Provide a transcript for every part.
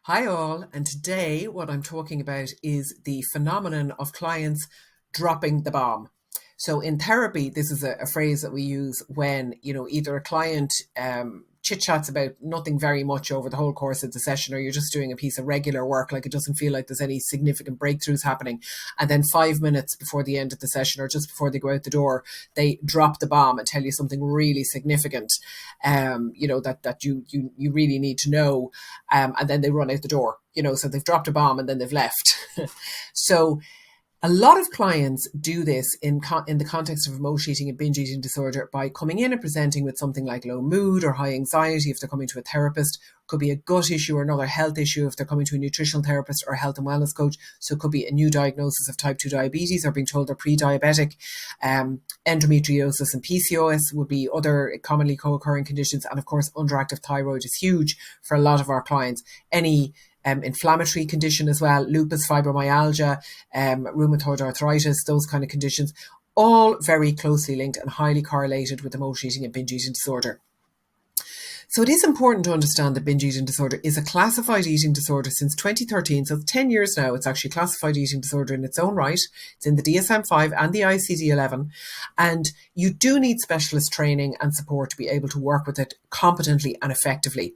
Hi all, and today what I'm talking about is the phenomenon of clients dropping the bomb. So in therapy, this is a phrase that we use when, either a client chit-chats about nothing very much over the whole course of the session, or you're just doing a piece of regular work, like it doesn't feel like there's any significant breakthroughs happening. And then 5 minutes before the end of the session, or just before they go out the door, they drop the bomb and tell you something really significant, that you really need to know. And then they run out the door, so they've dropped a bomb and then they've left. So a lot of clients do this in the context of emotional eating and binge eating disorder by coming in and presenting with something like low mood or high anxiety if they're coming to a therapist. Could be a gut issue or another health issue if they're coming to a nutritional therapist or a health and wellness coach. So it could be a new diagnosis of type 2 diabetes or being told they're pre-diabetic. Endometriosis and PCOS would be other commonly co-occurring conditions. And of course, underactive thyroid is huge for a lot of our clients. Any inflammatory condition as well, lupus, fibromyalgia, rheumatoid arthritis, those kind of conditions, all very closely linked and highly correlated with emotional eating and binge eating disorder. So it is important to understand that binge eating disorder is a classified eating disorder since 2013. So it's 10 years now. It's actually classified eating disorder in its own right. It's in the DSM-5 and the ICD-11. And you do need specialist training and support to be able to work with it competently and effectively.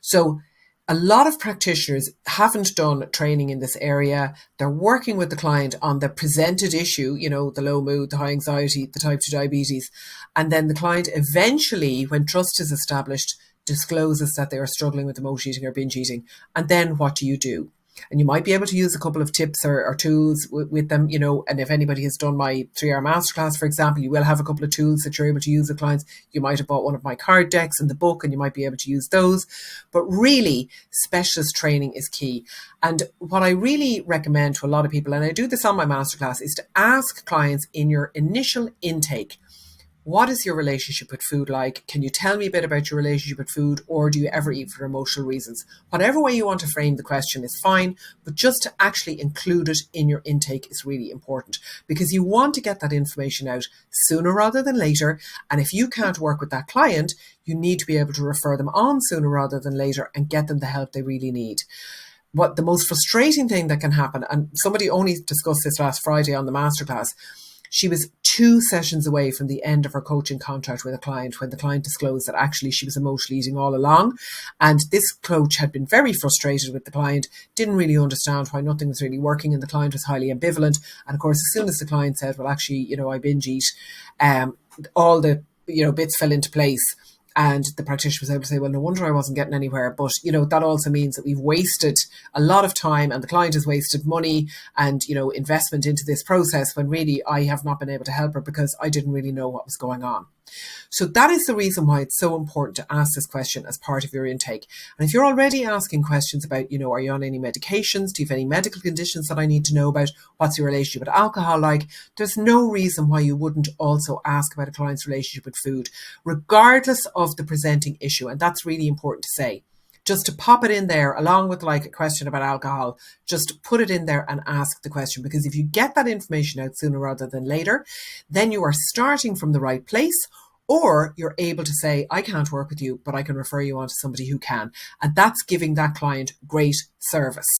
So a lot of practitioners haven't done training in this area. They're working with the client on the presented issue, the low mood, the high anxiety, the type 2 diabetes. And then the client eventually, when trust is established, discloses that they are struggling with emotional eating or binge eating. And then what do you do? And you might be able to use a couple of tips or tools with them, and if anybody has done my 3-hour masterclass, for example, you will have a couple of tools that you're able to use with clients. You might have bought one of my card decks in the book and you might be able to use those. But really, specialist training is key. And what I really recommend to a lot of people, and I do this on my masterclass, is to ask clients in your initial intake, what is your relationship with food like? Can you tell me a bit about your relationship with food, or do you ever eat for emotional reasons? Whatever way you want to frame the question is fine, but just to actually include it in your intake is really important, because you want to get that information out sooner rather than later. And if you can't work with that client, you need to be able to refer them on sooner rather than later and get them the help they really need. What the most frustrating thing that can happen, and somebody only discussed this last Friday on the masterclass, she was 2 sessions away from the end of her coaching contract with a client when the client disclosed that actually she was emotionally eating all along. And this coach had been very frustrated with the client, didn't really understand why nothing was really working, and the client was highly ambivalent. And of course, as soon as the client said, well, actually, I binge eat, all the, bits fell into place. And the practitioner was able to say, well, no wonder I wasn't getting anywhere. But, that also means that we've wasted a lot of time and the client has wasted money and, investment into this process when really I have not been able to help her because I didn't really know what was going on. So that is the reason why it's so important to ask this question as part of your intake. And if you're already asking questions about, are you on any medications? Do you have any medical conditions that I need to know about? What's your relationship with alcohol like? There's no reason why you wouldn't also ask about a client's relationship with food, regardless of the presenting issue. And that's really important to say. Just to pop it in there along with like a question about alcohol, just put it in there and ask the question, because if you get that information out sooner rather than later, then you are starting from the right place, or you're able to say, I can't work with you, but I can refer you on to somebody who can. And that's giving that client great service.